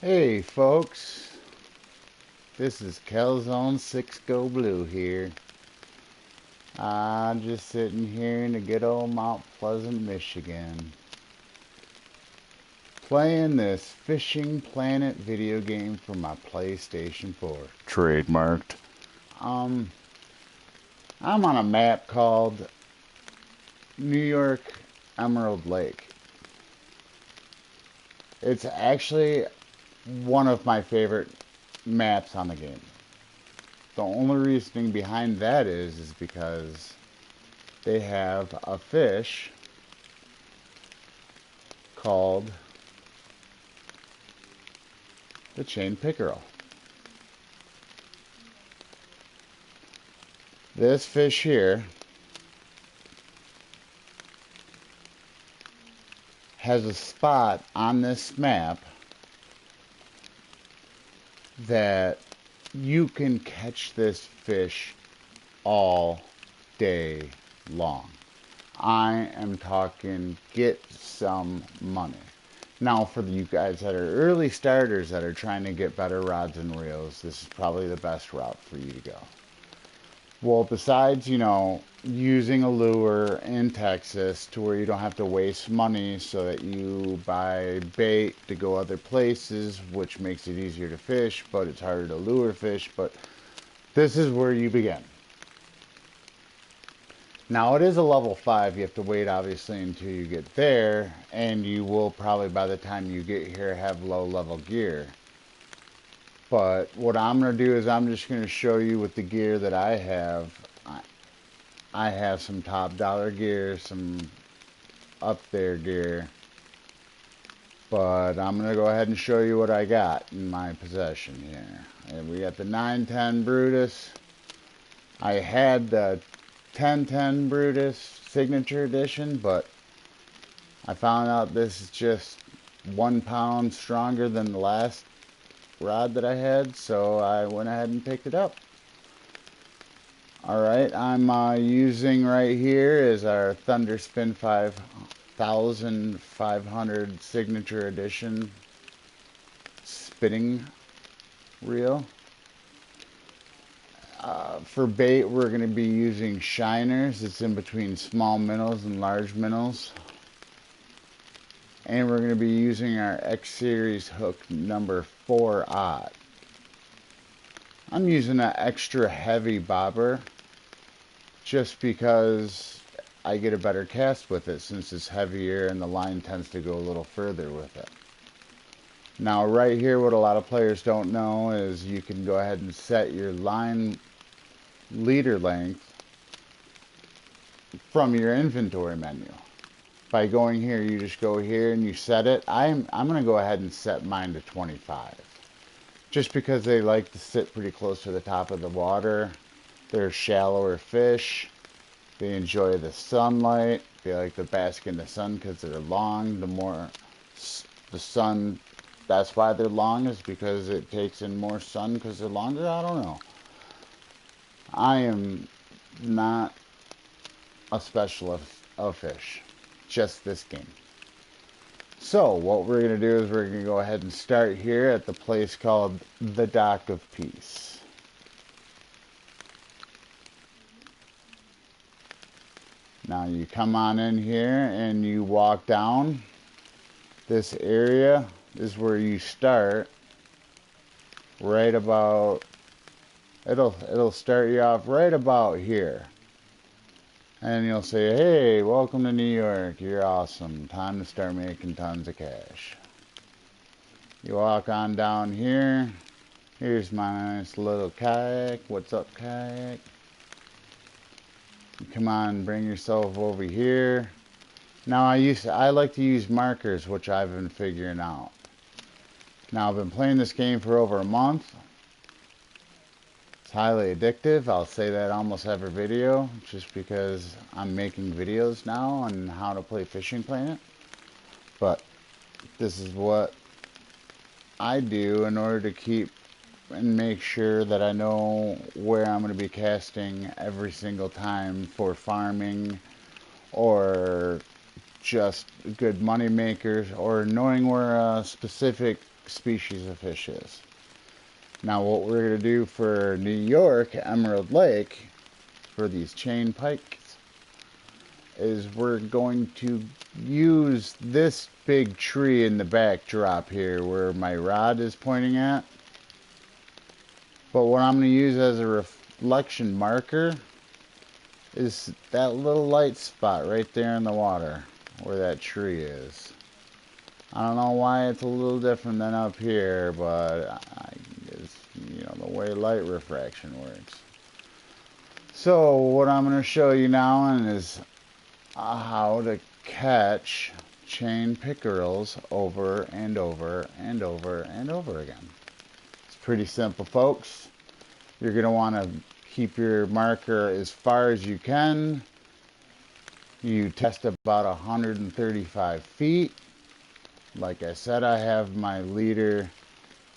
Hey folks, this is Calzone 6 Go Blue here. I'm just sitting here in the good old Mount Pleasant, Michigan, playing this Fishing Planet video game for my PlayStation 4. Trademarked. Um, I'm on a map called New York Emerald Lake. It's actually one of my favorite maps on the game. The only reasoning behind that is because they have a fish called the chain pickerel. This fish here has a spot on this map that you can catch this fish all day long. I am talking get some money. Now, for you guys that are early starters that are trying to get better rods and reels, this is probably the best route for you to go. Well, besides, using a lure in Texas to where you don't have to waste money so that you buy bait to go other places, which makes it easier to fish, but it's harder to lure fish, but this is where you begin. Now, it is a level 5. You have to wait, obviously, until you get there, and you will probably, by the time you get here, have low-level gear. But what I'm going to do is I'm just going to show you with the gear that I have. I have some top dollar gear, some up there gear. But I'm going to go ahead and show you what I got in my possession here. And we got the 910 Brutus. I had the 1010 Brutus Signature Edition, but I found out this is just 1 pound stronger than the last rod that I had, so I went ahead and picked it up. Alright, I'm using right here is our Thunderspin 5500 Signature Edition spinning reel. For bait, we're going to be using shiners. It's in between small minnows and large minnows. And we're going to be using our X Series hook number 4-aught. I'm using an extra heavy bobber just because I get a better cast with it since it's heavier and the line tends to go a little further with it. Now right here, what a lot of players don't know is you can go ahead and set your line leader length from your inventory menu. By going here, you just go here and you set it. I'm going to go ahead and set mine to 25. Just because they like to sit pretty close to the top of the water. They're shallower fish. They enjoy the sunlight. They like to bask in the sun because they're long. The more the sun, that's why they're long, is because it takes in more sun because they're longer. I don't know. I am not a specialist of fish. Just this game. So what we're going to do is we're going to go ahead and start here at the place called the Dock of Peace. Now you come on in here and you walk down. This area is where you start. Right about, it'll start you off right about here. And you'll say, hey, welcome to New York. You're awesome. Time to start making tons of cash. You walk on down here. Here's my nice little kayak. What's up, kayak? You come on, bring yourself over here. Now I like to use markers, which I've been figuring out. Now I've been playing this game for over a month. It's highly addictive. I'll say that almost every video, just because I'm making videos now on how to play Fishing Planet. But this is what I do in order to keep and make sure that I know where I'm going to be casting every single time for farming or just good money makers, or knowing where a specific species of fish is. Now what we're going to do for New York, Emerald Lake, for these chain pikes, is we're going to use this big tree in the backdrop here where my rod is pointing at. But what I'm going to use as a reflection marker is that little light spot right there in the water where that tree is. I don't know why it's a little different than up here, but it's, you know, the way light refraction works. So what I'm going to show you now is how to catch chain pickerels over and over and over and over again. It's pretty simple, folks. You're going to want to keep your marker as far as you can. You test about 135 feet. Like I said, I have my leader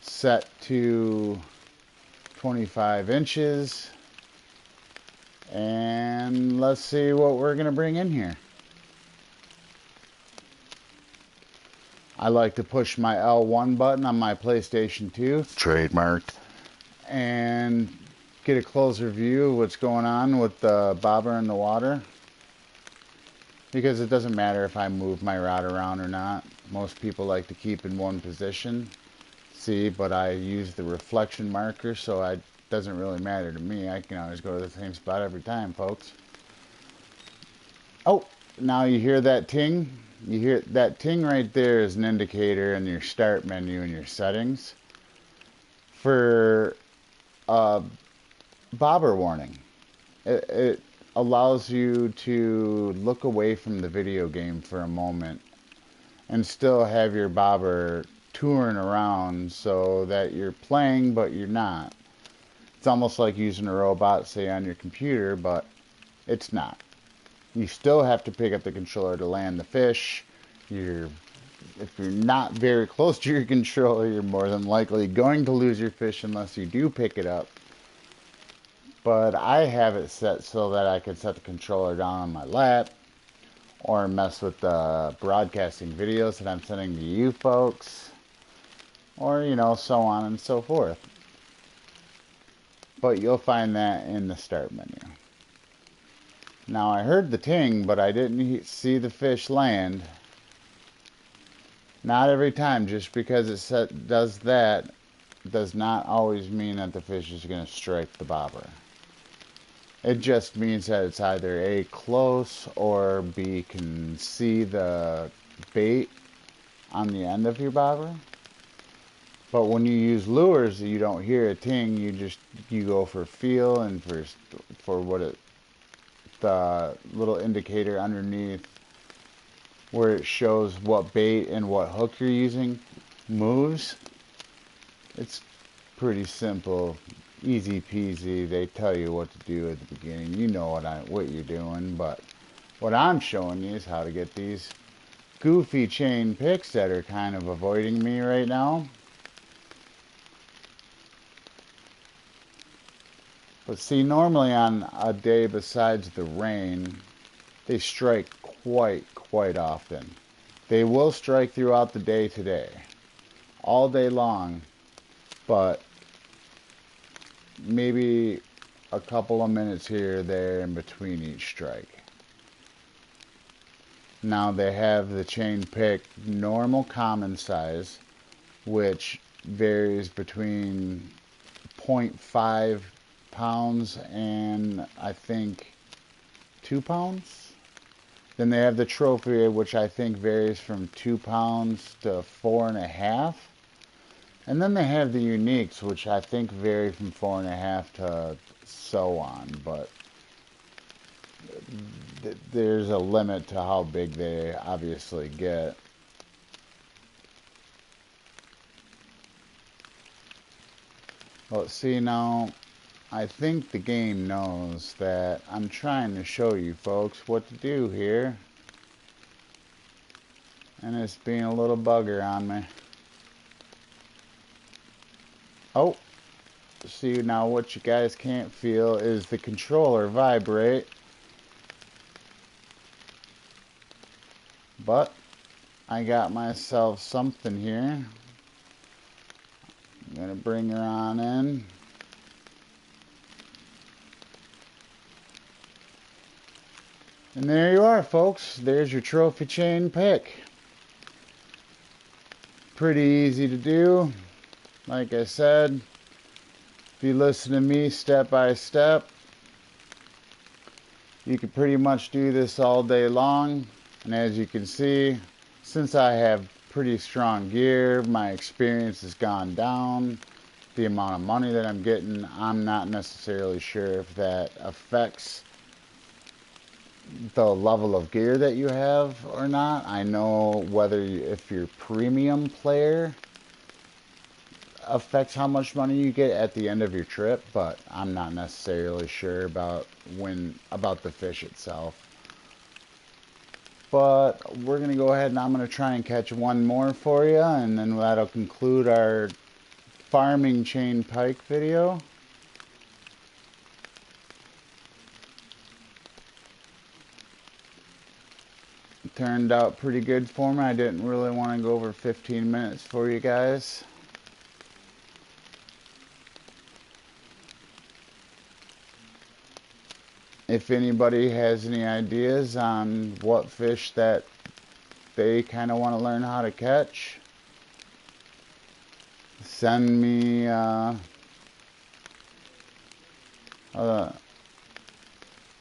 set to 25 inches. And let's see what we're going to bring in here. I like to push my L1 button on my PlayStation 2. Trademarked. And get a closer view of what's going on with the bobber in the water. Because it doesn't matter if I move my rod around or not. Most people like to keep in one position. See, but I use the reflection marker, so it doesn't really matter to me. I can always go to the same spot every time, folks. Oh, now you hear that ting? You hear that ting right there is an indicator in your start menu in your settings for bobber warning. It allows you to look away from the video game for a moment and still have your bobber touring around so that you're playing but you're not. It's almost like using a robot, say, on your computer, but it's not. You still have to pick up the controller to land the fish. If you're not very close to your controller, you're more than likely going to lose your fish unless you do pick it up. But I have it set so that I can set the controller down on my lap or mess with the broadcasting videos that I'm sending to you folks, or, you know, so on and so forth. But you'll find that in the start menu. Now I heard the ting, but I didn't see the fish land. Not every time. Just because it does that does not always mean that the fish is going to strike the bobber. It just means that it's either A, close, or B, can see the bait on the end of your bobber. But when you use lures, you don't hear a ting. You go for feel and for the little indicator underneath where it shows what bait and what hook you're using moves. It's pretty simple, easy peasy. They tell you what to do at the beginning. You know what you're doing, but what I'm showing you is how to get these goofy chain picks that are kind of avoiding me right now. But see, normally on a day besides the rain, they strike quite often. They will strike throughout the day today, all day long, but maybe a couple of minutes here or there in between each strike. Now they have the chain pick normal common size, which varies between 0.5 pounds and I think 2 pounds. Then they have the trophy, which I think varies from 2 pounds to 4.5. And then they have the uniques, which I think vary from 4.5 to so on. But there's a limit to how big they obviously get. Well, see, now I think the game knows that I'm trying to show you folks what to do here. And it's being a little bugger on me. Oh, see, now what you guys can't feel is the controller vibrate. But I got myself something here bring her on in. And there you are, folks. There's your trophy chain pick. Pretty easy to do. Like I said, if you listen to me step by step, you can pretty much do this all day long. And as you can see, since I have pretty strong gear, my experience has gone down. The amount of money that I'm getting, I'm not necessarily sure if that affects the level of gear that you have or not. I know if your premium player affects how much money you get at the end of your trip, but I'm not necessarily sure about the fish itself. But we're gonna go ahead and I'm gonna try and catch one more for you, and then that'll conclude our farming chain pike video. Turned out pretty good for me. I didn't really want to go over 15 minutes for you guys. If anybody has any ideas on what fish that they kind of want to learn how to catch, send me an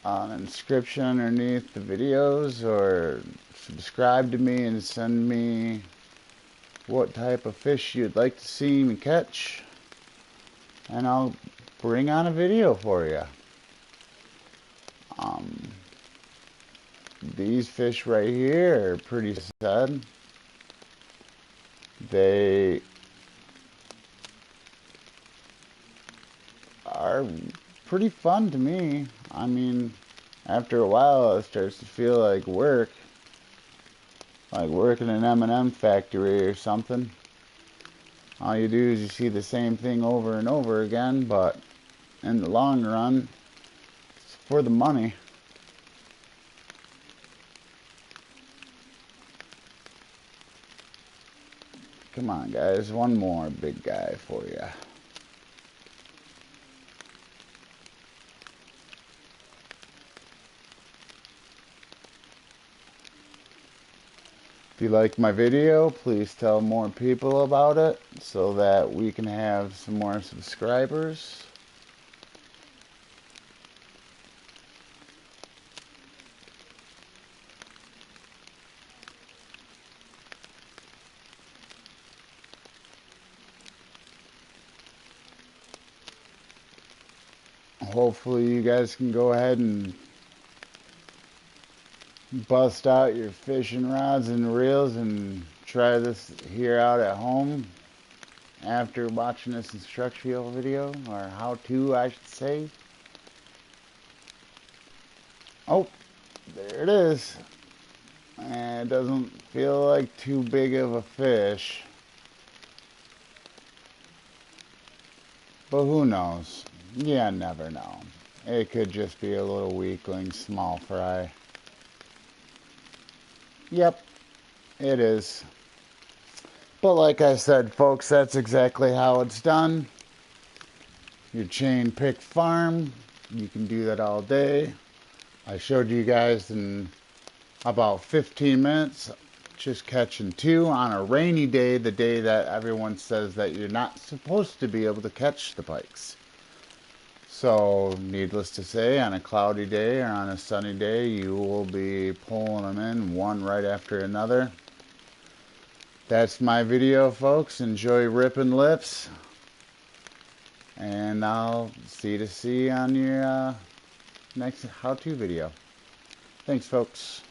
inscription underneath the videos, or subscribe to me and send me what type of fish you'd like to see me catch, and I'll bring on a video for you. These fish right here are pretty sad. They are pretty fun to me. I mean, after a while it starts to feel like work. Like working in an M&M factory or something. All you do is you see the same thing over and over again, but in the long run, it's for the money. Come on, guys, one more big guy for you. If you like my video, please tell more people about it so that we can have some more subscribers. Hopefully you guys can go ahead and bust out your fishing rods and reels and try this here out at home after watching this instructional video, or how to, I should say. Oh, there it is. And it doesn't feel like too big of a fish, but who knows? You never know. It could just be a little weakling small fry. Yep, it is. But like I said, folks, that's exactly how it's done. Your chain pick farm, you can do that all day. I showed you guys in about 15 minutes just catching two on a rainy day, the day that everyone says that you're not supposed to be able to catch the pikes. So, needless to say, on a cloudy day or on a sunny day, you will be pulling them in one right after another. That's my video, folks. Enjoy ripping lips. And I'll see you on your next how-to video. Thanks, folks.